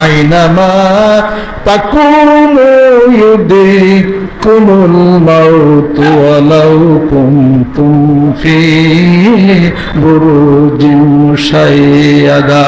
আইনামা তাকুনু ইউদরিকুমুল মাউত ওয়ালাউ কুনতুম ফি বুরুজিন মুশাইয়াদা।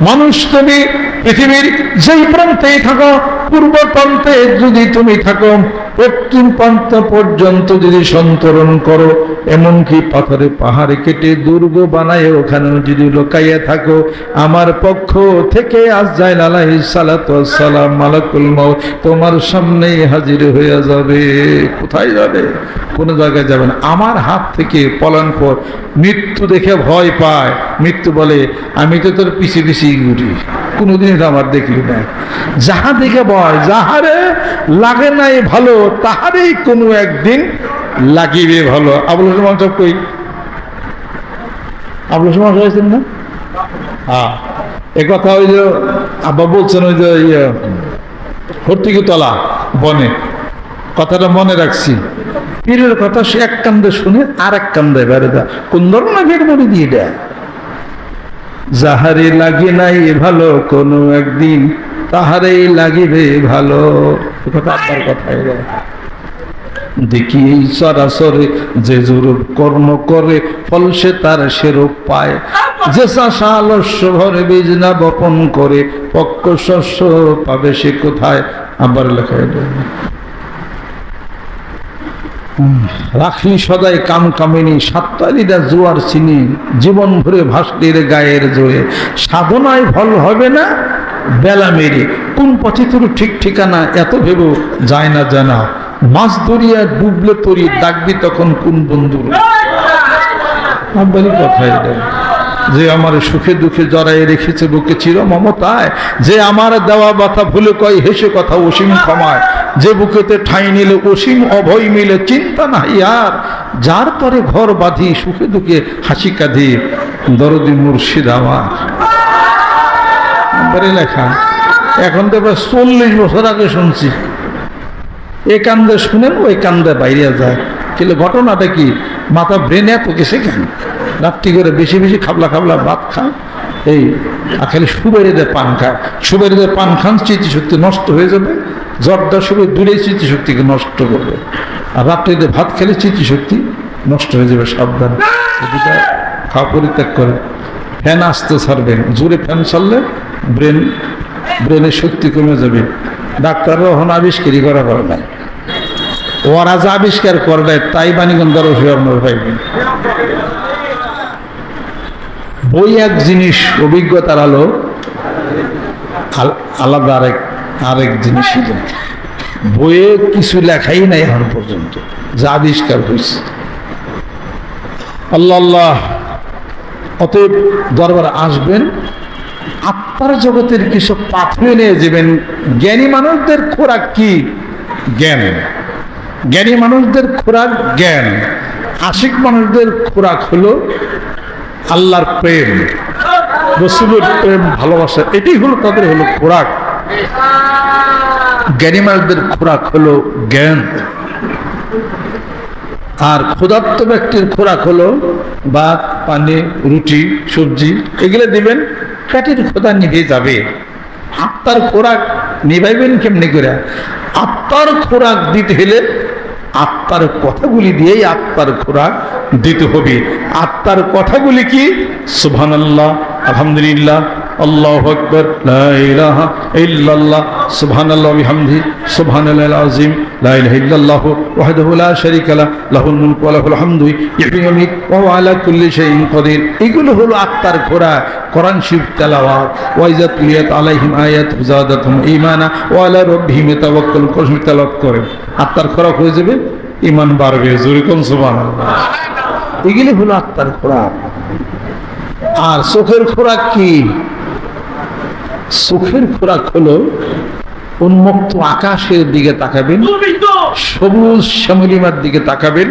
মানুষ, তুমি পৃথিবীর যেই প্রান্তেই থাকো, পূর্ব প্রান্তে যদি তুমি থাকো, পশ্চিম প্রান্ত পর্যন্ত যদি সন্তরণ করো, এমনকি পাথরে পাহাড়ে কেটে দুর্গ বানায় ওখানেও যদি লুকাইয়া থাকো, আমার পক্ষ থেকে আজরাইল আলাইহিস সালাতু ওয়াস সালাম মালাকুল মউত তোমার সামনেই হাজির হয়ে যাবে। কোথায় যাবে? কোনো জায়গায় যাবে না। আমার হাত থেকে পলায়ন পর মৃত্যু দেখে ভয় পায়। মৃত্যু বলে, আমি তো তোর পিছিয়ে পিছিয়ে ঘুরি, কোনোদিন এটা আমার দেখলি না। যাহা দেখে ভয়, যাহারে লাগে নাই ভালো, তাহারেই কোনো একদিন লাগিবে ভালো। আবুল হোসেন সাহেব কই? আবুল হোসেন হয়েছেন না? হ্যাঁ, এ কথা ওই যে আব্বা বলছেন, ওই যে হর্তিকুতলা বনে, কথাটা মনে রাখছি। পীরের কথা সে এক কান্দে শুনে আর এক কান্দে বেড়ে দেয়। কোন ধরনের বের করে দিয়ে দেয়, যাহারে লাগে নাই ভালো, কোনো একদিন তাহারেই লাগিবে ভালো। কথা আব্বার কথাই দেয়। দেখি এই চরাচরে যে যেরূপ কর্ম করে, ফল সে তার সেরূপ পায়। যে চাষা আলস্য ভরে বীজ না বপন করে, পক্ক শস্য পাবে সে কোথায়? আবার লেখা দেয়, রাখলি সদাই কাম কামিনী, সাততালিরা জোয়ার চিনি, জীবন ভরে ভাসলির গায়ের জোরে, সাধনায় ফল হবে না বেলা মেরে, কোন পথে তোর ঠিক ঠিকানা এত ভেবো যায় না জানা, মাছ ধরিয়া ডুবলে তরি ডাকবি তখন কোন বন্ধুর? আব্বারই কথাই দেয়, যে আমার সুখে দুঃখে জড়াই রেখেছে বুকে চির মমতায়, যে আমার দেওয়া ব্যথা ভুলে কয় হেসে কথা অসীম ক্ষমায়, যে বুকেতে ঠাঁই নিলে অসীম অভয় মিলে চিন্তা নাই আর, যার পরে ঘর বাঁধি সুখে দুঃখে হাসি কাঁধি দরদি মুর্শিদ আমার। লেখা এখন তো প্রায় 40 বছর আগে শুনছি। এ কান্দে শুনেন, ওই কান্দে বাইরে যায়। কিন্তু ঘটনাটা কি? মাথা ব্রেনে এত গেছে কেন? রাত্রি করে বেশি বেশি খাবলা খাবলা ভাত খান, এই খালি সুবেরিতে পান খায়। সুবেরিতে পান খান, স্মৃতিশক্তি নষ্ট হয়ে যাবে। জর্দা সুবে দূরে স্মৃতিশক্তিকে নষ্ট করবে। আর রাত্রিতে ভাত খেলে স্মৃতিশক্তি নষ্ট হয়ে যাবে। সাবধান, দুটা খাওয়া পরিত্যাগ করে। ফ্যান আসতে ছাড়বেন, জোরে ফ্যান ছাড়লে ব্রেনের শক্তি কমে যাবে। ডাক্তাররা এখন আবিষ্কারই করা করে নাই, ওরা যা আবিষ্কার করবে তাই বাণীগঞ্জ আপনারা পাইবেন। বই এক জিনিস, অভিজ্ঞতার আলো আলাদা আরেক জিনিস। বইয়ে কিছু লেখাই নাই এখন পর্যন্ত, যা আবিষ্কার হয়েছে। আল্লাহ আল্লাহ। অতএব দরবারে আসবেন, আত্মার জগতের কিছু পাথরে নিয়ে যাবেন। জ্ঞানী মানুষদের খোরাক কি? জ্ঞান। জ্ঞানী মানুষদের খোরাক জ্ঞান। আশিক মানুষদের খোরাক হলো আল্লাহর প্রেম, রাসূলের প্রেম, ভালোবাসা। এটাই হলো তাদের হলো খোরাক। জ্ঞানী মানুষদের খোরাক হলো জ্ঞান। আর ক্ষুধার্ত ব্যক্তির খোরাক হলো ভাত, পানি, রুটি, সবজি, এগুলো দিবেন, পেটের ক্ষুধা নিভে যাবে। আত্মার খোরাক নিভাইবেন কেমনি করে? আত্মার খোরাক দিতে হলে আত্মার কথাগুলি দিয়েই আত্মার খোরাক দিতে হবে। আত্মার কথাগুলি কি? সুবহানাল্লাহ, আলহামদুলিল্লাহ, আল্লাহু আকবার, লা ইলাহা ইল্লাল্লাহ, সুবহানাল্লাহি ওয়া বিহামদিহি, সুবহানাল্লাহিল আযীম, লা ইলাহা ইল্লাল্লাহ ওয়াহদাহু লা শারীকা লাহু, লাহুল মুলকু ওয়া লাহুল হামদু, ইহয়ি ওয়া ইউমীতু ওয়া হুয়া আলা কুল্লি শাইইন কাদির। এগুলো হলো আত্মার খোরাক। কোরআন শরীফ তেলাওয়াত, ওয়া ইযা তুলিয়াত আলাইহিম আয়াতুহু যাদাতুহুম ঈমানা ওয়া আলা রাব্বিহিম ইয়াতাওয়াক্কালুন, কোরআন শরীফ তেলাওয়াত করেন, আত্মার খোরাক হয়ে যাবে, ঈমান বাড়বে। জোরে কোন সুবহানাল্লাহ। এগুলো হলো আত্মার খোরাক। আর চোখের খোরাক কি? চোখের খোরাক হলো উন্মুক্ত আকাশের দিকে তাকাবেন, সবুজ শ্যামলিমার দিকে তাকাবেন,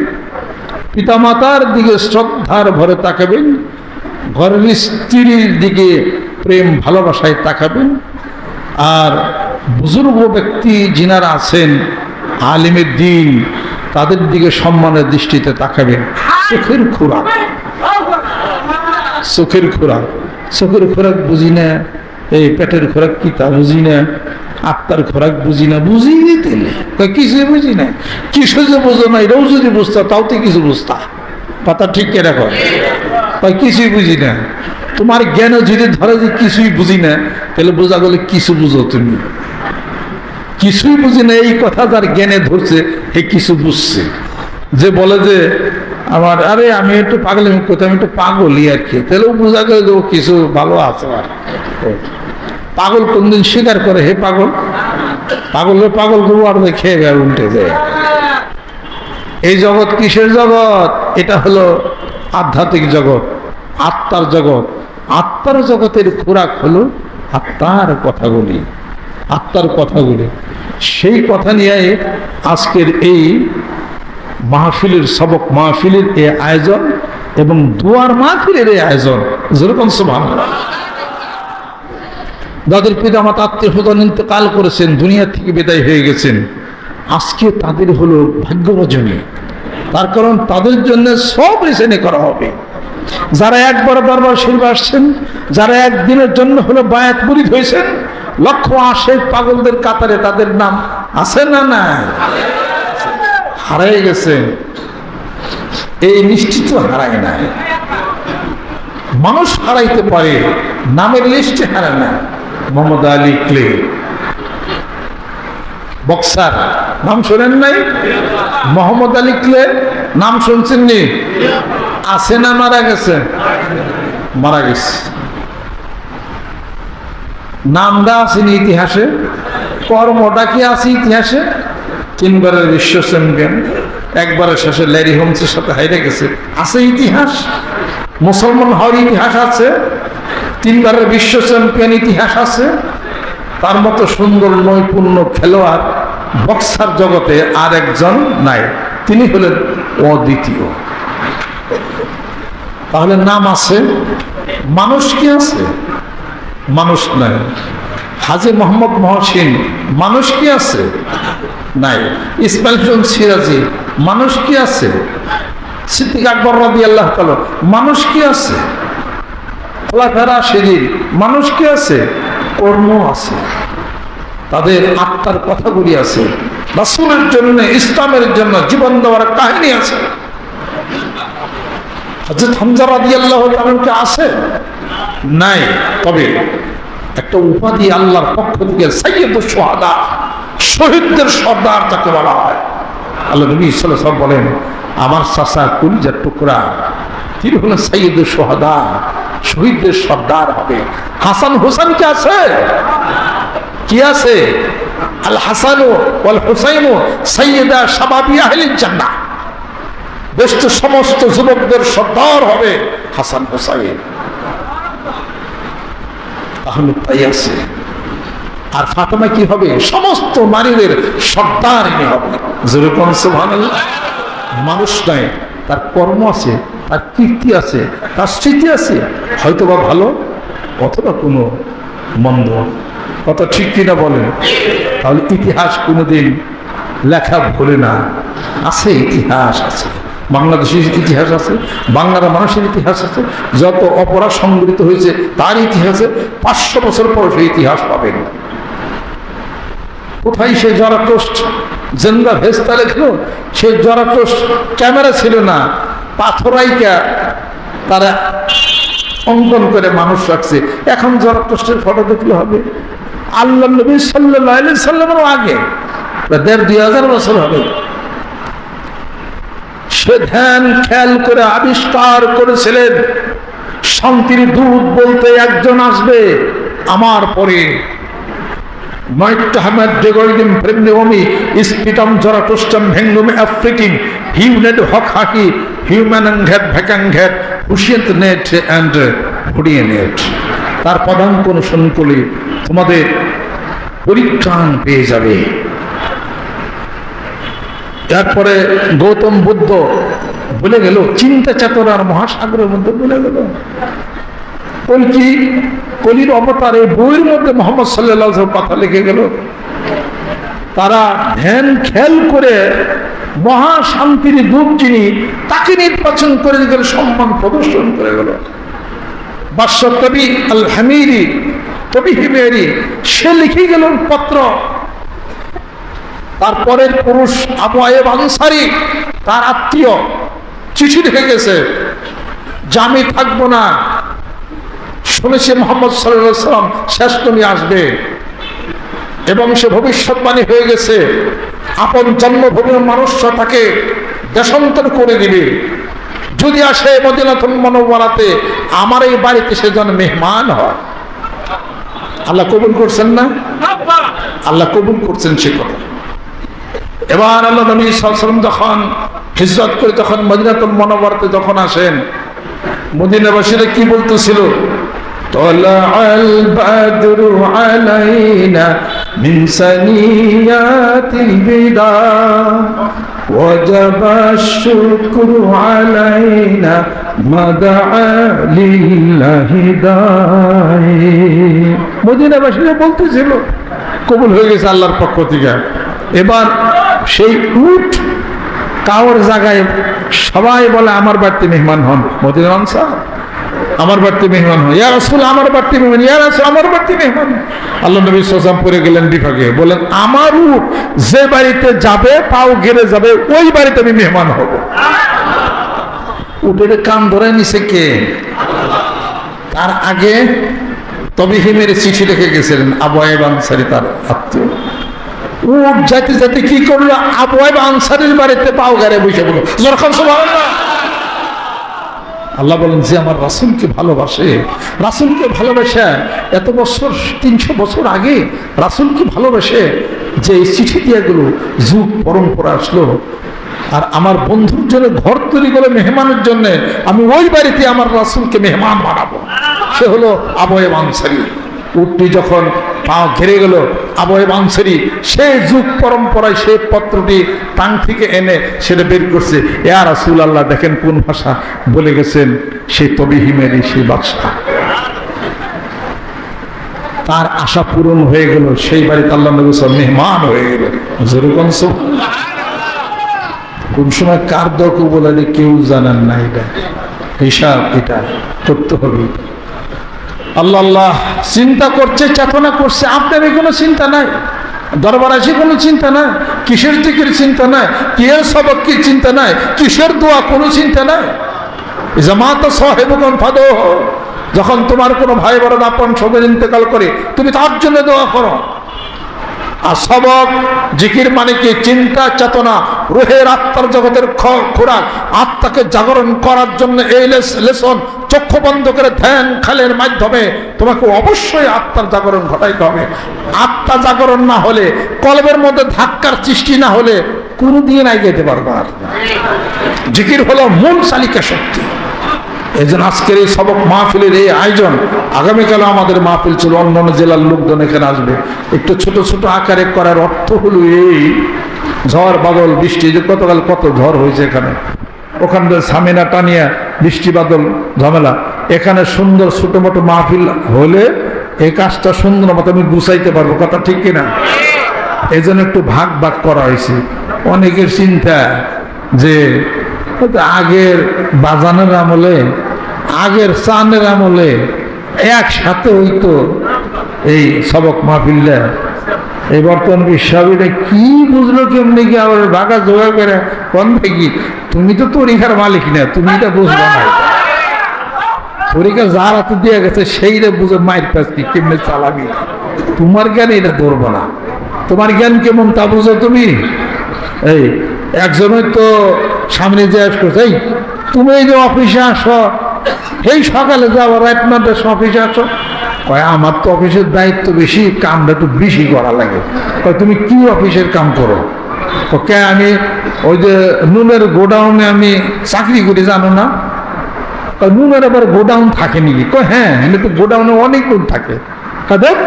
পিতামাতার দিকে শ্রদ্ধার ভরে তাকাবেন, ঘরের স্ত্রীর দিকে প্রেম ভালোবাসায় তাকাবেন, আর বুজুর্গ ব্যক্তি যিনারা আছেন আলিমের দ্বীন, তাদের দিকে সম্মানের দৃষ্টিতে তাকাবেন। চোখের খোরাক, চোখের খোরাক। চোখের খোরাক বুঝি না, এই পেটের খোরাক কি তা বুঝি না, আত্মার খোরাক বুঝি না, বুঝি দিলে কিছুই বুঝি না। কিছু যে বুঝো না, এটাও যদি বুঝতা তাও তো কিছু বুঝতা, কথা ঠিক কে রাখো, কিছুই বুঝি না। তোমার জ্ঞান যদি ধরে যে কিছুই বুঝি না, তাহলে বোঝা গেলে কিছু বুঝো তুমি। কিছুই বুঝি না এই কথা যার জ্ঞানে ধরছে, হে কিছু বুঝছে। যে বলে যে আমার আরে আমি একটু পাগল, আমি একটু পাগলই আর কি, তাহলেও বোঝা গেল যে ও কিছু ভালো আছে। আর পাগল কোনদিন স্বীকার করে হে পাগল, পাগলের পাগল গরু আর খেয়ে গেল উল্টে যায়। এই জগৎ কিসের জগৎ? এটা হলো আধ্যাত্মিক জগৎ, আত্মার জগৎ। আত্মার জগতের খোরাক হলো আত্মার কথাগুলি, আত্মার কথাগুলি। সেই কথা নিয়ে আজকের এই মাহফিলের সবক, মাহফিলের এই আয়োজন এবং দুয়ার মাহফিলের এই আয়োজন। যেরকম সুবহানাল্লাহ, যাদের পিতা মাতা আত্মীয় স্বজন ইন্তেকাল করেছেন, দুনিয়া থেকে বিদায় হয়ে গেছেন, আজকে তাদের হলো ভাগ্য রজনী। তার কারণ তাদের জন্য সব রিসেনে করা হবে। যারা একবার দরবার শরীফে আসছেন, যারা একদিনের জন্য হলো বায়াত মুরিদ হয়েছেন, লক্ষ আশেক পাগলদের কাতারে তাদের নাম আছে না? না, হারাই গেছে। এই নিশ্চিত হারায় নাই। মানুষ হারাইতে পারে, নামের লিস্টে হারায় না। মোহাম্মদ আলী ক্লে বক্সার, নাম শোনেন নাই? মোহাম্মদ আলী ক্লে নাম শুনছেন নি? আছে না মারা গেছে? মারা গেছে। নামটা আসেনি ইতিহাসে, কর্মটা কি আছে ইতিহাসে? 3 বারের বিশ্ব চ্যাম্পিয়ন, একবারের শেষে ল্যারি হোমসের সাথে হাইরে গেছে, আছে ইতিহাস। মুসলমান হওয়ার ইতিহাস আছে, 3 বারের বিশ্ব চ্যাম্পিয়ন ইতিহাস আছে। তার মতো সুন্দর নৈপুণ্য খেলোয়াড় বক্সার জগতে আর একজন নাই, তিনি হলেন অদ্বিতীয়। তাহলে নাম আছে, মানুষ কি আছে? মানুষ নাই। হাজী মোহাম্মদ মহসিন, মানুষ কি আছে? নাই। ইসমাইল হোসেন সিরাজি, মানুষ কি আছে? সিদ্দিক আকবর রাদিয়াল্লাহু তাআলা, মানুষ কি আছে? খোলাফায়ে রাশিদিন, মানুষ কি আছে? কর্ম আছে, তাদের আত্মার কথাগুলি আছে, রাসূলের জন্য, ইসলামের জন্য জীবন দেওয়ার কাহিনী আছে। হযরত হামজা রাদিয়াল্লাহু তাআলা আছে? নাই। তবে একটা উপাধি আল্লাহর পক্ষ থেকে সাইয়্যিদুশ শুহাদা, শহীদদের সর্দার যাকে বলা হয়। আল্লাহ নবী সাল্লাল্লাহু আলাইহি ওয়াসাল্লাম বলেন, আমার চাচা কলিজার টুকরা, তিনি হলেন সাইয়্যিদুশ শুহাদা, শহীদদের সর্দার হবে। হাসান হোসেন কি আছে? কি আছে? আল হাসানু ওয়াল হুসাইনু সাইয়্যিদা শাবাবি আহলিল জান্নাহ, বেষ্ট সমস্ত যুবকদের সর্দার হবে হাসান হোসাইন। তাহলে তাই আছে। আর ফাতেমা কি হবে? সমস্ত নারীদের সর্দার হবে। যেরকম সুবহানাল্লাহ। মানুষ নয়, তার কর্ম আছে, তার কীর্তি আছে, তার স্মৃতি আছে, হয়তোবা ভালো অথবা কোনো মন্দ। কত ঠিক কিনা বলেন? তাহলে ইতিহাস কোনোদিন লেখা ভুলে না। আছে, ইতিহাস আছে, বাংলাদেশের ইতিহাস আছে, বাংলার মানুষের ইতিহাস আছে, যত অপরাধ সংগঠিত হয়েছে তার ইতিহাসে 500 বছর পর সেই ইতিহাস পাবেন। কোথায় সে জরাটোস্ট জেন্দা ভেস্তা লেখলো? সে জরাটোস্ট ক্যামেরা ছিল না, পাথরাইকা তারা অঙ্কন করে মানুষ রাখছে। এখন জরাটোস্টের ফটো দেখলে হবে? আল্লাহ নবী সাল্লাল্লাহু আলাইহি সাল্লামের আগে 1500-2000 বছর হবে। সে ধ্যান খেয়াল করে আবিষ্কার করেছিলেন, শান্তির দূত বলতে একজন আসবে আমার পরে। Mohammed Degoidim Premneomi Ispitam Zaratustam Hengum Afrikim Humaned Hokhaki Human and Head Hakanget Ushient Net and Hudianet তার পদাঙ্ক অনুসরণ করলে তোমাদের পরিত্রাণ পেয়ে যাবে। তারপরে গৌতম বুদ্ধ বলে গেল, চিন্তা চেতনার মহাসাগরের মধ্যে বলে গেল। কলির অবতারে বইয়ের মধ্যে মোহাম্মদ সাল্লাল্লাহু আলাইহি ওয়াসাল্লাম কথা লিখে গেল। তারা ধ্যান খেয়াল করে মহা শান্তির দূত যিনি, তাকে নির্বাচন করে গেল, সম্মান প্রদর্শন করে গেল। বাদশাহ কবি আল হামিরি তবিহিমেরি, সে লিখে গেল পত্র। তারপরের পুরুষ আবু আইয়ুব আনসারী, তার আত্মীয়, চিঠি লিখে গেছে যে আমি থাকবো না, শুনেছি মুহাম্মদ সাল্লাল্লাহু আলাইহি ওয়াসাল্লাম শেষ নবী আসবে এবং সে ভবিষ্যৎবাণী হয়ে গেছে, আপন জন্মভূমির মানুষরা তাকে দেশান্তর করে দিবে, যদি আসে মদিনাতুল মুনাওয়ারাতে আমার এই বাড়িতে সে যেন মেহমান হয়। আল্লাহ কবুল করছেন না? আল্লাহ কবুল করছেন সে কথা। এবার আল্লাহ নবী সাল্লাল্লাহু আলাইহি ওয়াসাল্লাম যখন হিজরত করে যখন মদিনাতুল মুনাওয়ারাতে যখন আসেন, মদিনাবাসীরা কি বলতেছিল? তলাআল বাদরু আলাইনা মিন সানিয়াতিল বিদা ওয়াজাবাশ শুকরু আলাইনা মাদআ লিল্লাহি দাই। মদিনাবাসীরা বলতেছিল কবুল হয়ে গেছে আল্লাহর পক্ষ থেকে। এবার সেই উট কাওয়ার জায়গায় সবাই বলে আমার বাড়িতে মেহমান হন, মদিনার আনসার আমার বাড়িতে মেহমান হন, ইয়া রাসূল আমার বাড়িতে মেহমান, ইয়া রাসূল আমার বাড়িতে মেহমান। আল্লাহ নবী সাল্লাল্লাহু আলাইহি ওয়াসাল্লাম পড়ে গেলেন বিভাগে, বলেন আমার উট যে বাড়িতে যাবে পাও গেড়ে যাবে ওই বাড়িতে আমি মেহমান হব। উটের কান ধরে নিছে কে? তার আগে তবিহিমের চিঠি লিখে গেছিলেন আবু আইয়ুব আনসারী, তার আত্মীয়। উট যাইতে যাইতে কি করলো? আবু আইয়ুব আনসারীর বাড়িতে পাও গেড়ে বসে বলল যখন সুবহানাল্লাহ। আল্লাহ বলেন যে আমার রাসূলকে ভালোবাসে, রাসূলকে ভালোবাসে এত বছর 300 বছর আগে রাসূলকে ভালোবাসে যে এই চিঠি দিয়ে গেল, যুগ পরম্পরা আসলো, আর আমার বন্ধুর জন্য ঘর তৈরি করে মেহমানের জন্য আমি ওই বাড়িতে আমার রাসূলকে মেহমান বানাবো। সে হলো আবু আইয়ুব আনসারী। উটটি যখন পা ঘেরে গেল, আবু আইয়ুব আনসারী সেই যুগ পরম্পরায় সেই পত্রটি টাং থেকে এনে সেটা বের করছে। ইয়া রাসূলুল্লাহ দেখেন কোন ভাষা বলে গেছেন, সেই তবিহিমেরই সেই বাদশা। তার আশা পূরণ হয়ে গেল, সেই বাড়িতে আল্লাহ নবী সাল্লাল্লাহু আলাইহি ওয়াসাল্লাম মেহমান হয়ে গেলেন। যেরকম কোন সময় কার দরকার বলে কেউ জানেন না, এটা হিসাব এটা করতে হবে। আল্লাহ আল্লাহ চিন্তা করছে, চেতনা করছে, আপনার কোনো চিন্তা নাই, দরবার আছে কোনো চিন্তা নাই, কিসের দিকের চিন্তা নাই, কিসের সবক কি চিন্তা নাই, কিসের দোয়া কোনো চিন্তা নাই। জামাত সাহেবগণ ফাদো, যখন তোমার কোনো ভাই বড় আপন সবের ইন্তেকাল করে তুমি তার জন্য দোয়া করো। আর সবক জিকির মানে কি? চিন্তা চেতনা, রুহের আত্মার জগতের খোরাক, আত্মাকে জাগরণ করার জন্য এই লেসন চক্ষু বন্ধ করে ধ্যান খালের মাধ্যমে তোমাকে অবশ্যই আত্মার জাগরণ ঘটাইতে হবে। আত্মা জাগরণ না হলে, কলবের মধ্যে ধাক্কার সৃষ্টি না হলে কোনোদিন আগাইতে পারবে না। জিকির হলো মূল চালিকা শক্তি। এই জন্য আজকের এই সবক মাহফিলের এই আয়োজন, আগামীকালে আমাদের মাহফিল ছিল, অন্যান্য জেলার লোকজন এখানে আসবে। একটু ছোট ছোট আকারে করার অর্থ হলো এই ঝড় বাদল বৃষ্টি, যে গতকাল কত ঝড় হয়েছে এখানে, ওখান থেকে সামিনা টানিয়া বৃষ্টি বাদল ঝামেলা, এখানে সুন্দর ছোট মোটো মাহফিল হলে এই কাজটা সুন্দর মতো আমি গুছাইতে পারবো, কথা ঠিক কিনা? এই জন্য একটু ভাগ ভাগ করা হয়েছে। অনেকের চিন্তা যে আগের বাজানের আমলে, আগের চানের আমলে একসাথে হইতো এই সবক মাহফিলটা, এই বর্তমান বিশ্ববিদ্যালয় কি বুঝলো কেমনি কি আবার ভাগা জোগাড় করে কোন থেকে? তুমি তো তরিকার মালিক না, তুমি এটা বুঝবো না। তরিকা যার হাতে দিয়ে গেছে সেইটা বুঝে মায়ের কাছ কি কেমনি চালাবি, তোমার জ্ঞান এটা ধরবো না। তোমার জ্ঞান কেমন তা বুঝো তুমি? এই একজনের তো সামনে যে করছে, এই তুমি এই যে অফিসে আসো, এই সকালে যাবো রাত 9টায় অফিসে আসো, কয় আমার তো অফিসের দায়িত্ব বেশি, কামটা একটু বেশি করা লাগে। কয় তুমি কি অফিসের কাম করো? ওকে আমি ওই যে নুনের গোডাউনে আমি চাকরি করি, জানো না? নুনের আবার গোডাউন থাকে নাকি? কয় হ্যাঁ, এমনি তো গোডাউনে অনেক নুন থাকে। দেখ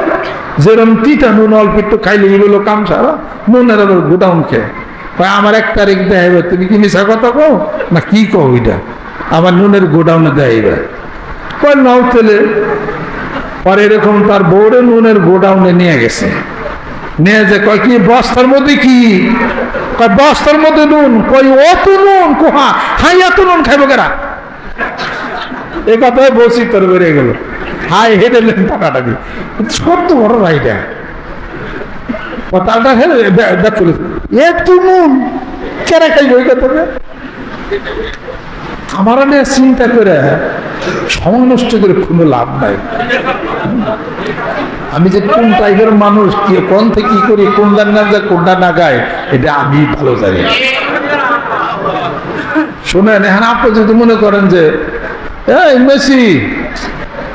যেরকম তিতা নুন অল্প একটু খাইলে এগুলো কাম সারা, নুনের আবার গোডাউন খেয়ে। কয় আমার 1 তারিখ দেখাইবে, তুমি কি মিশা কথা কও না কি কও? ওইটা আমার নুনের গোডাউনে দেখাইবে। কয় নাও তেলে। পরে এরকম তার বউরে নুনের গোডাউনে নিয়ে গেছে, নিয়ে যে কয় কি বস্তার মধ্যে কি? কয় বস্তার মধ্যে নুন। কয় অত নুন কোহা? হাই এত নুন খাইব কেরা? এ কথায় বসি তোর বেড়ে গেল। হাই হেঁটে নেন টাকাটাকে, ছোট্ট বড় রাইটা তালটা হেলে দেখো একটু নুন কেরা খাইব ওই কথা। আমার চিন্তা করে সময় নষ্ট করে কোনো লাভ নাই। আমি যে কোন টাইপের মানুষ, কি কোন থেকে কি করি, কোন গান গান যায় কোনটা না গায়, এটা আমি ভালো জানি। শোনেন, এখন আপনি যদি মনে করেন যে এই মেসি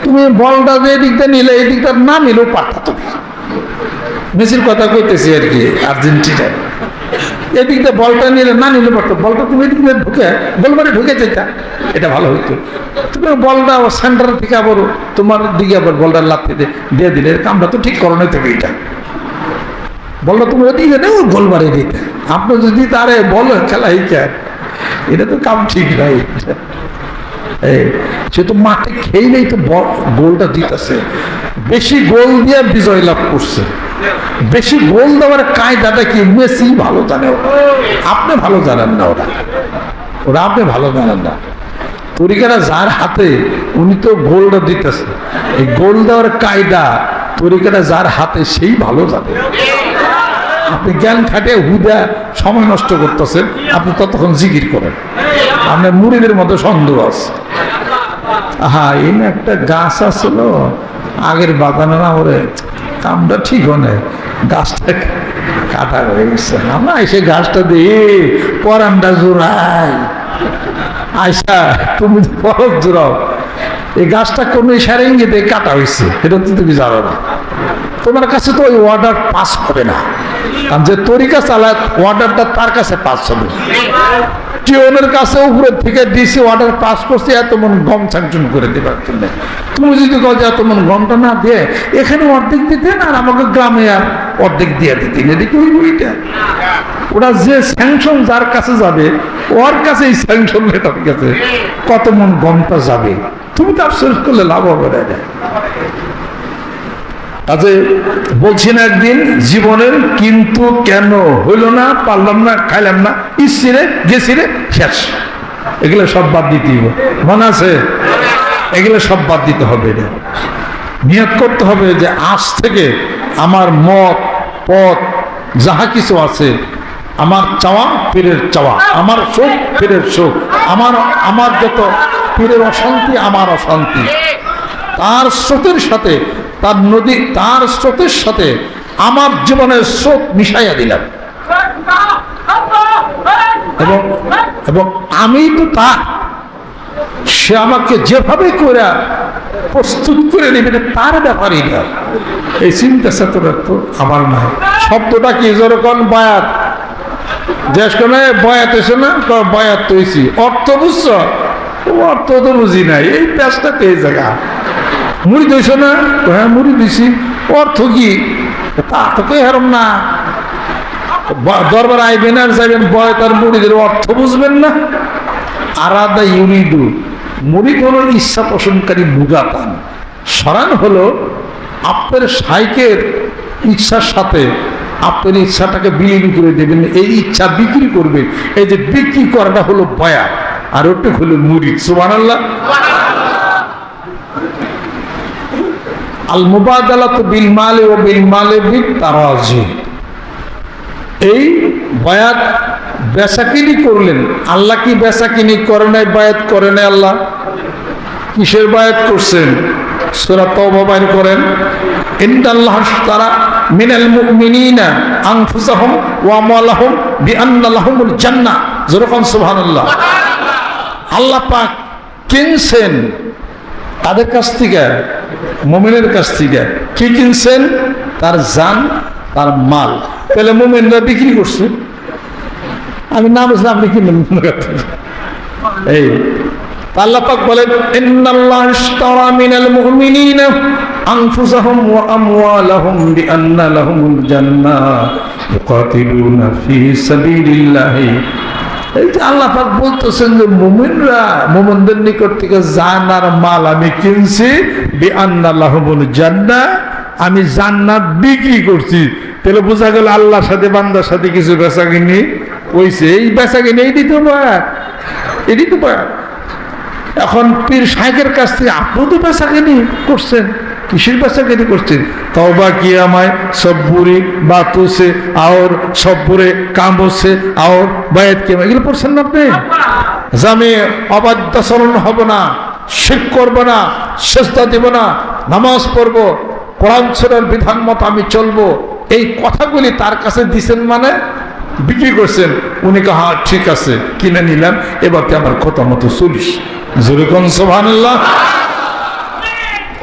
তুমি বলটা যে এদিকটা নিলে এই দিকটা না নিলেও পারতা, তুমি মেসির কথা কইতেছি আর কি, আর্জেন্টিনা এদিকটা বলটা নিলে না নিলে পারতো, বলটা তুমি এদিকে ঢুকে গোলবারে ঢুকে যেতা, এটা ভালো হইতো। তুমি বলটা সেন্টার থেকে আবার তোমার দিকে আবার বলটা লাফতে দিয়ে দিলে, কামটা তো ঠিক করো নাই থেকে, এটা বলটা তুমি ওদিকে নেই গোলবারে দিতে, আপনি যদি তারে বল খেলা হিকা, এটা তো কাম ঠিক নাই। সে তো মাঠে খেয়েই তো গোলটা দিতেছে, বেশি গোল দিয়ে বিজয় লাভ করছে। বেশি গোল দেওয়ার কায়দাটা কি মেসি ভালো জানে, আপনি ভালো জানেন না, ওরা আপনি ভালো জানেন না। তরিকাটা যার হাতে উনি তো গোলটা দিতেছে, এই গোল দেওয়ার কায়দা তরিকাটা যার হাতে সেই ভালো জানে। আপনি জ্ঞান খাটে হুদা সময় নষ্ট করতেছেন, আপনি ততক্ষণ জিকির করেন, আপনার মুড়িদের মতো সন্দেহ আছে। হ্যাঁ, এই না একটা গাছ আসছিল আগের বাগানে, না ওরে কামটা ঠিক হনে, গাছটা কাটা হয়ে গেছে, আমরা এসে গাছটা দিয়ে পরানটা জোড়াই আইসা, তুমি পরব জোড়াও, এই গাছটা কোন সারেঙ্গিতে কাটা হয়েছে, এটা তো তুমি জানো না। তোমার কাছে তো ওই অর্ডার পাস হবে না, কারণ যে তরিকা চালায় অর্ডারটা তার কাছে পাস হবে। টিওনের কাছে উপরের থেকে ডিসি অর্ডার পাস করছে এত মন গম স্যাংশন করে দেবার জন্য। তুমি যদি কও যে এত মন গমটা না দিয়ে এখানে অর্ধেক দিতেন আর আমাকে গ্রামে আর অর্ধেক দিয়ে দিতেন, এদিকে ওই বইটা ওরা যে স্যাংশন যার কাছে যাবে ওর কাছে এই স্যাংশন লেটার কাছে কত মন গমটা যাবে, তুমি তো আফসোস করলে লাভ হবে না। কাজে বলছি না একদিন জীবনের কিন্তু কেন হইল না, পারলাম না, খাইলাম না, ইচ্ছিরে গেছিরে শেষ, এগুলো সব বাদ দিতে হবে, মনে আছে? এগুলো সব বাদ দিতে হবে। নিয়ত করতে হবে যে আজ থেকে আমার মত পথ যাহা কিছু আছে, আমার চাওয়া পীরের চাওয়া, আমার শোক পীরের শোক, আমার যত পীরের অশান্তি আমার অশান্তি, তার স্রোতের সাথে তার নদী, তার স্রোতের সাথে আমার জীবনের স্রোত মিশাইয়া দিলাম, এবং আমি তো তার, সে আমাকে যেভাবে করে প্রস্তুত করে নেবে তার ব্যাপারই না। এই চিন্তা চেতনা তো আমার নাই। শব্দটা কি যেরকম বয়াত, দেশ কোনে বয়াত হয়েছে না, বয়াত হয়েছি, অর্থ বুঝছ? অর্থ তো বুঝি নাই, এই পেঁচটা তো এই জায়গা। মুড়ি দিয়েছ না? হ্যাঁ মুড়ি দিছি, অর্থ কি তা তো কে হারম না। দরবার আইবেন আর যাইবেন বয়াত আর মুড়িদের অর্থ বুঝবেন না। আরাদা ইউরিদু, মুরিদ হলো ইচ্ছা পোষণকারী মুগাতান, সরান হলো আপনার শাইকের ইচ্ছার সাথে আপনার ইচ্ছাটাকে বিলীন করে দেবেন, এই ইচ্ছা বিক্রি করবে, এই যে বিক্রি করাটা হলো বয়া, আর ওটা হলো মুরিদ। সুবহানাল্লাহ। আল মুবাদালাতু বিল মালি ওয়া বিল মালি বিত তারাজি, এই বায়াত বেচাকিনি করলেন। আল্লাহ কি বেচাকিনি করে নাই? বায়াত করে নাই। আল্লাহ কিসের বায়াত করছেন? সূরা তাওবা বাইর করেন, ইন্নাল্লাহ আশতারা মিনাল মুমিনিনা আনফুসাহুম ওয়া আমওয়ালাহুম বিআন্না লাহুমুল জান্নাহ। যেরকম সুবহানাল্লাহ। আল্লাহ পাক কিনছেন তাদের কাছ থেকে, মুমিনের কাছ থেকে। কি কিনছেন? তার জান, তার মাল। তাহলে মুমিনরা বিক্রি করছে, আমি না বুঝলাম আপনি কিনলেন। এই আল্লাহ পাক বলেন, ইন্নাল্লাহ আশতারা মিনাল মুমিনিনা আনফুসাহুম ওয়া আমওয়ালাহুম বিআন্না লাহুমুল জান্নাহ ইউকাতিলুনা ফি সাবিলিল্লাহ। এই যে আল্লাহ পাক বলতেছেন যে মুমিনরা, মুমিনদের নিকট থেকে জান আর মাল আমি কিনছি, বিআন্না লাহুমুল জান্নাহ, আমি জান্নাত বিক্রি করছি। তাহলে বোঝা গেল আল্লাহর সাথে বান্দার সাথে কিছু বেচা কিনি হইছে। এই বেচা কিনি এই দিতে পার, এই দিতে পার। এখন পীর সাহেবের কাছ থেকে আপনিও তো বেচাকেনি করছেন, কিসের বেচাকেনি করছেন? তওবা কিয়া আমায় সব বুড়ি বাতু সে আর সব বুড়ে কামো সে আর বায়াত কিয়া, এগুলো পড়ছেন না আপনি? যে আমি অবাধ্যাচরণ হব না, শিরক করবো না, সেজদা দেব না, নামাজ পড়বো, কোরআন সুন্নাহর বিধান মতো আমি চলবো, এই কথাগুলি তার কাছে দিছেন মানে বিক্রি করছেন। উনি কে হ্যাঁ ঠিক আছে কিনে নিলাম, এবার তুই আমার কথা মতো চলিস। জোরে কোন সুবহানাল্লাহ।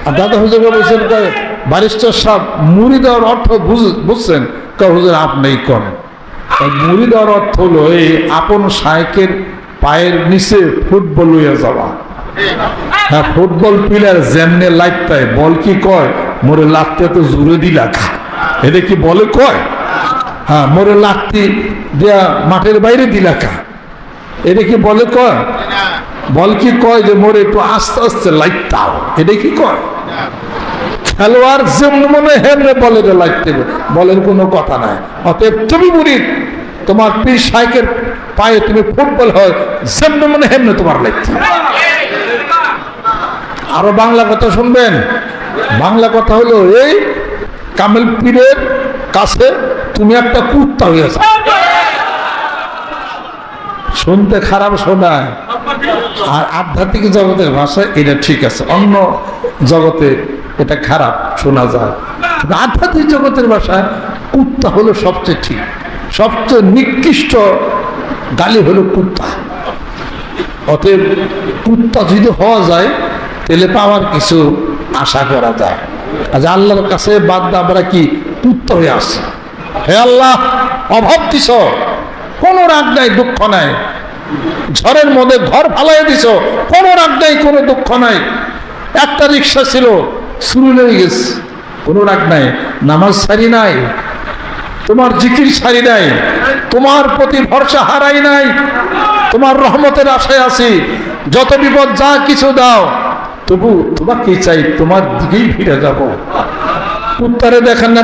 আর দাদা হুজুর বলছেন ব্যারিস্টার সাহেব মুড়ি দেওয়ার অর্থ বুঝছেন? হুজুর আপনিই করেন। মুড়ি দেওয়ার অর্থ হলো এই আপন শায়েকের পায়ের নিচে ফুটবল লইয়া যাওয়া। হ্যাঁ, ফুটবল প্লেয়ার যেমনে লাগতায় বল কি কয়, মোরে লাগতে তো জুড়ে দিলা খা, এটা কি বলে কয়? হ্যাঁ, মোরে লাত্তি দেয়া মাঠের বাইরে দিলা খা, এটা কি বলে কয়? বল কি কয় যে মোরে একটু আস্তে আস্তে লাইতাও, এটা কি কয়? খেলোয়াড় যেমন মনে হেমনে বলের লাগতে, বলের কোনো কথা নাই। অতএব তুমি মুরিদ, তোমার পীর শাইখের পায়ে তুমি ফুটবল হয় যেমন মনে হেমনে তোমার লাগতে। আরো বাংলা কথা শুনবেন। বাংলা কথা হলো এই কামেল পীরের কাছে তুমি একটা কুত্তা হয়েছ। শুনতে খারাপ শোনায়, আর আধ্যাত্মিক জগতের ভাষায় এটা ঠিক আছে, অন্য জগতে এটা খারাপ শোনা যায়। আধ্যাত্মিক জগতের ভাষায় কুত্তা হলো সবচেয়ে ঠিক, সবচেয়ে নিকৃষ্ট গালি হলো কুত্তা। অতএব কুত্তা যদি হওয়া যায় তাহলে পাওয়ার কিছু আশা করা যায়। আজ আল্লাহর কাছে বাদ আমরা কি কুত্তা হয়ে আসছি? হে আল্লাহ, অভাব দিছ, কোনো রাগ নাই, দুঃখ নাই। ঝড়ের মধ্যে ঘর ফালাই দিছ, কোনো রাগ নাই, কোনো দুঃখ নাই। একটা রিক্সা ছিল, শুরু হয়ে গেছে, কোনো রাগ নাই। নামাজ ছাড়ি নাই, তোমার জিকির ছাড়ি নাই, তোমার প্রতি ভরসা হারাই নাই, তোমার রহমতের আশায় আছি। যত বিপদ যা কিছু দাও, তবু তোমাকে চাই, তোমার দিকেই ফিরে যাব। কুত্তারে দেখেন না,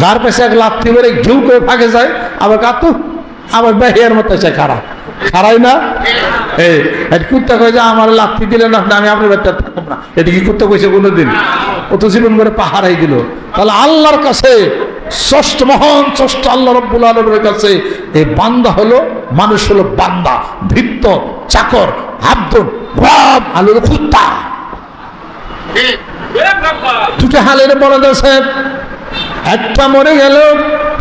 গার পেছে এক লাথি মেরে ঘিউ করে ফাঁকে যায়, আবার কাতু আবার বেহিয়ার মতো চাই খারাপ খারাই না। এই কুত্তা কয়ে যে আমার লাথি দিলে না, আমি আপনার বাচ্চা থাকবো না, এটা কি কুত্তা কইছে কোনোদিন? ও তো জীবন করে পাহারাই দিল। তাহলে আল্লাহর কাছে ষষ্ঠ মহান ষষ্ঠ আল্লাহ রব্বুল আলামিনের কাছে এই বান্দা হলো, মানুষ হলো বান্দা, ভৃত্য, চাকর, আব্দুল রব আলুর কুত্তা। দুটো হালের বলা যাচ্ছে, একটা মরে গেল,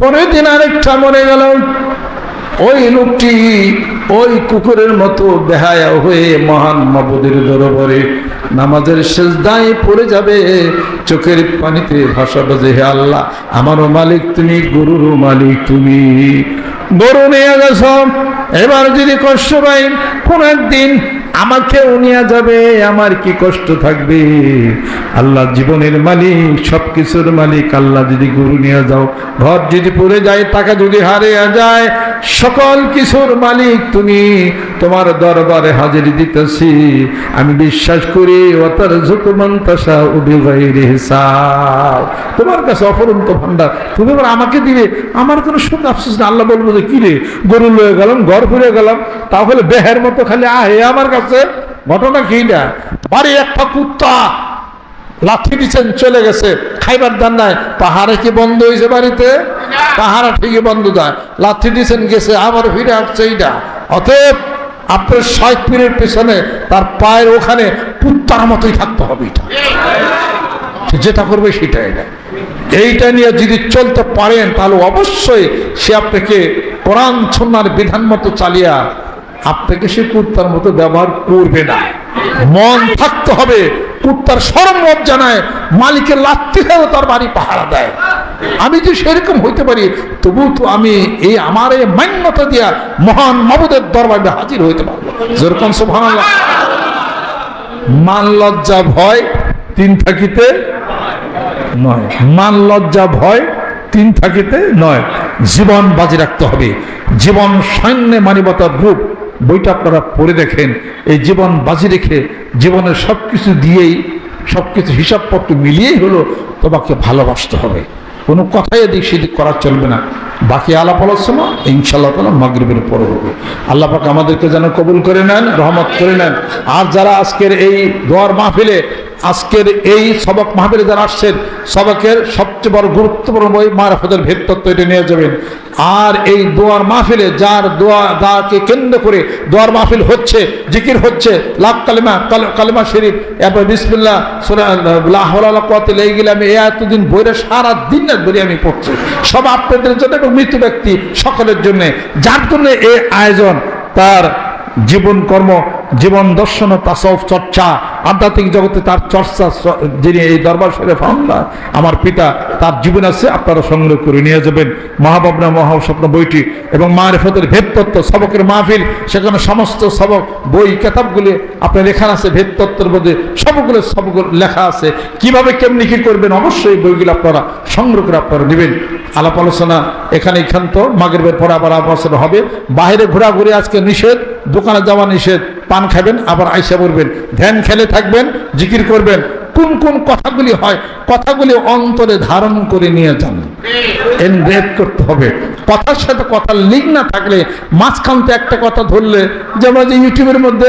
পরের দিন আরেকটা মরে গেল। ওই লোকটি ওই কুকুরের মতো বেহায়া হয়ে মহান মাবুদের দরবারে নামাজের সেজদায় পড়ে যাবে, চোখের পানিতে ভাসাবে যে হে আল্লাহ, আমারও মালিক তুমি, গরুরও মালিক তুমি। গরু নিয়ে গেছ, এবার যদি কষ্ট পাই কোন একদিন আমাকেও নিয়ে যাবে, আমার কি কষ্ট থাকবে? আল্লাহ জীবনের মালিক, সবকিছুর মালিক। আল্লাহ যদি গরু নিয়ে যাও, ঘর যদি পড়ে যায়, টাকা যদি হারিয়ে যায়, সকল কিছুর মালিক তুমি। তোমার দরবারে হাজির দিতেছি, আমি বিশ্বাস করি ওয়াতার যুকমান্তাসা বিগাইরি হিসাব, তোমার কাছে অফুরন্ত ভান্ডার, তুমি এবার আমাকে দিবে, আমার কোনো সুখ আফসোস না। আল্লাহ বলবো যে কি রে, গরু লয়ে গেলাম, ঘর ফিরে গেলাম, তাহলে বেহের মতো খালি আহে আমার কাছে। ঘটনা কি না, বাড়ি একটা কুত্তা লাথি দিচ্ছেন, চলে গেছে, খাইবার দান নাই। পাহাড়ে কি বন্ধ হয়েছে? বাড়িতে পাহাড়া ঠিকই বন্ধ দেয়, লাথি দিচ্ছেন গেছে, আবার ফিরে আসছে এইটা। অতএব আপনার শাইখ পীরের পেছনে তার পায়ের ওখানে কুত্তার মতোই থাকতে হবে। এটা যেটা করবে সেটা, এটা এইটা নিয়ে যদি চলতে পারেন তাহলে অবশ্যই সে আপনাকে কোরআন সুন্নাহর বিধান মতো চালিয়া আপনাকে সে কুত্তার মতো ব্যবহার করবে না। মন থাকতে হবে, কুত্তার শরম লজ্জা নাই, মালিকের লাথি খেয়েও তার বাড়ি পাহারা দেয়। আমি যে সেরকম হইতে পারি, তবু তো আমি এই আমার এই মান্যতা দিয়া মহান মাবুদের দরবারে হাজির হইতে পারবো। যেরকম সুবহানাল্লাহ। মান লজ্জা ভয় তিন থাকিতে নয়, মান লজ্জা ভয় তিন থাকিতে নয়, জীবন বাজি রাখতে হবে। জীবন সৈন্যে মানবতার রূপ, বইটা আপনারা পড়ে দেখেন। এই জীবন বাজি রেখে জীবনের সবকিছু দিয়েই, সবকিছু হিসাবপত্র মিলিয়েই হলো তোমাকে ভালোবাসতে হবে। কোনো কথাই এদিক সেদিক করা চলবে না। বাকি আলাপ আলোচনা ইনশাআল্লাহ তাআলা মাগরিবের পরে হবে। আল্লাহ পাক আমাদেরকে যেন কবুল করে নেন, রহমত করে নেন। আর যারা আজকের এই দোয়ার মাহফিলে, আজকের এই সবক মাহফিলে যারা আসছেন, সবকের সবচেয়ে বড় গুরুত্বপূর্ণ বই মারফতের ভেদ তত্ত্ব, এটা নিয়ে যাবেন। আর এই দোয়ার মাহফিলে যার দোয়াকে কেন্দ্র করে দোয়ার মাহফিল হচ্ছে, জিকির হচ্ছে, লাভ কালিমা, কালিমা শরীফ, এরপর বিসমিল্লাহ, সূরা লা হাওলা ওয়ালা কুওয়াতা ইল্লা বিল্লাহ, আমি এতদিন বইরে সারা দিন রাত ধরে আমি পড়ছি, সব আপনাদের জন্য এবং মৃত ব্যক্তি সকলের জন্য। যার জন্য এই আয়োজন, তার জীবন কর্ম, জীবন দর্শন ও তাসাউফ চর্চা, আধ্যাত্মিক জগতে তার চর্চা, যিনি এই দরবার শরীফ আমলা আমার পিতা, তার জীবন আছে, আপনারা সংগ্রহ করে নিয়ে যাবেন। মহাভাবনা মহাস্বপ্ন বইটি এবং মারিফতের ভেদ তত্ত্ব, সবকের মাহফিল, সেখানে সমস্ত সবক বই কেতাবগুলি আপনার লেখা আছে, ভেদ তত্ত্বের মধ্যে সবগুলো লেখা আছে, কিভাবে কেমনি কি করবেন, অবশ্যই বইগুলো আপনারা সংগ্রহ করে আপনারা নেবেন। আলাপ আলোচনা এখানে ক্ষান্ত, মাগরিবের পরে আবার আলোচনা হবে। বাইরে ঘোরাঘুরি আজকে নিষেধ, দোকানে যাওয়া নিষেধ, পান খাবেন আবার আইসা পড়বেন, ধ্যান খেলে থাকবেন, জিকির করবেন। কোন কোন কথাগুলি হয়, কথাগুলি অন্তরে ধারণ করে নিয়ে যান, এনগ্রেভ করতে হবে। কথার সাথে কথার লিঙ্ক না থাকলে, মাঝখানতে একটা কথা ধরলে, যেমন যে ইউটিউবের মধ্যে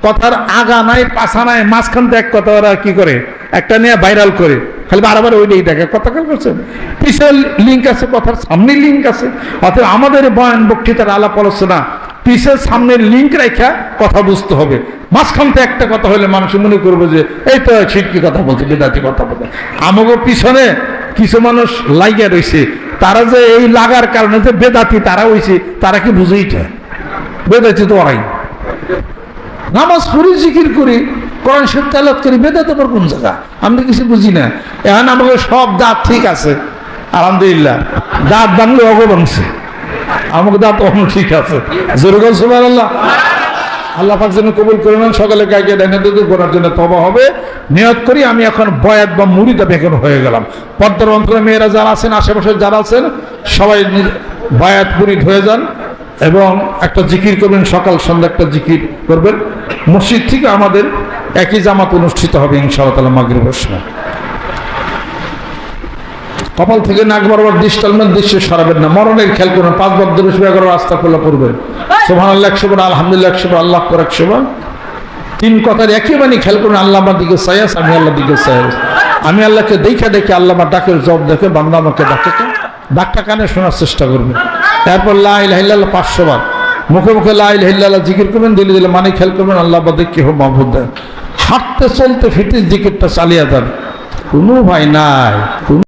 কথার আগা নাই পাছা নাই, মাঝখানতে এক কথা ওরা কি করে, একটা নিয়ে ভাইরাল করে, খালি বারবার ওইটাই দেখে। কথা খেয়াল করছেন, পিছের লিঙ্ক আছে, কথার সামনে লিঙ্ক আছে। অর্থাৎ আমাদের বয়ান বক্তৃতার আলাপ আলোচনা পিছের সামনের লিঙ্ক রেখা কথা বুঝতে হবে। মাঝখানতে একটা কথা হলে মানুষ মনে করবে যে এই তো শিরকি কথা বলছে, বেদাতি কথা বলছে। আমাকে পিছনে কিছু মানুষ লাগিয়ে রয়েছে, তারা যে এই লাগার কারণে যে বেদাতি তারা হয়েছে, তারা কি বুঝেইটা বেদাতি তো ওরাই। নামাজ পড়ি, জিকির করি, কোরআন শরীফ তেলাওয়াত করি, বেদাত আবার কোন জায়গা আমরা কিছু বুঝি না। এখন আমাকে সব দাঁত ঠিক আছে, আলহামদুলিল্লাহ, দাঁত ভাঙলে অগ ভাঙছে, আমাকে দাঁত অন্য ঠিক আছে। জোরে বল সুবহানাল্লাহ। আল্লাহ পাক যেন কবুল করে নেন। সকালে গাইকে ডাইনে দিকে করার জন্য তওবা হবে। নিয়ত করি আমি এখন বয়াত বা মুরিদ এখন হয়ে গেলাম। পর্দার অন্তরে মেয়েরা যারা আছেন, আশেপাশে যারা আছেন, সবাই বয়াত মুরিদ হয়ে যান এবং একটা জিকির করবেন, সকাল সন্ধ্যা একটা জিকির করবেন। মসজিদ থেকে আমাদের একই জামাত অনুষ্ঠিত হবে ইনশাআল্লাহ তাআলা মাগরিবের সময়। কপাল থেকে নাক বরাবর দৃষ্টালমের দৃশ্য সরাবেন না। মরণের খেয়াল করুন, 5 বার দরুদ পড়ে আস্তাগফিরুল্লাহ পড়বেন, সুবহানাল্লাহ 100 বার, আলহামদুলিল্লাহ 100 বার, আল্লাহু আকবার 100 বার। 3 কথার একই বাণী খেয়াল করুন, আল্লাহ আমার দিকে চাই আছে, আমি আল্লাহর দিকে চাই আছি। আমি আল্লাহকে দেখে দেখে আল্লাহ আমার ডাকের জবাব দেখে, বান্দা আমাকে ডাকটা কানে শোনার চেষ্টা করবেন। তারপর লা ইলাহা ইল্লাল্লাহ 500 বার, মুখে মুখে লা ইলাহা ইল্লাল্লাহ জিকির করবেন, দিলে দিলে মানে খেয়াল করবেন আল্লাহ বাদে কেহ মাবুদ দেয়। হাঁটতে চলতে ফিরতে জিকিরটা চালিয়ে যান, কোনো ভয় নাই।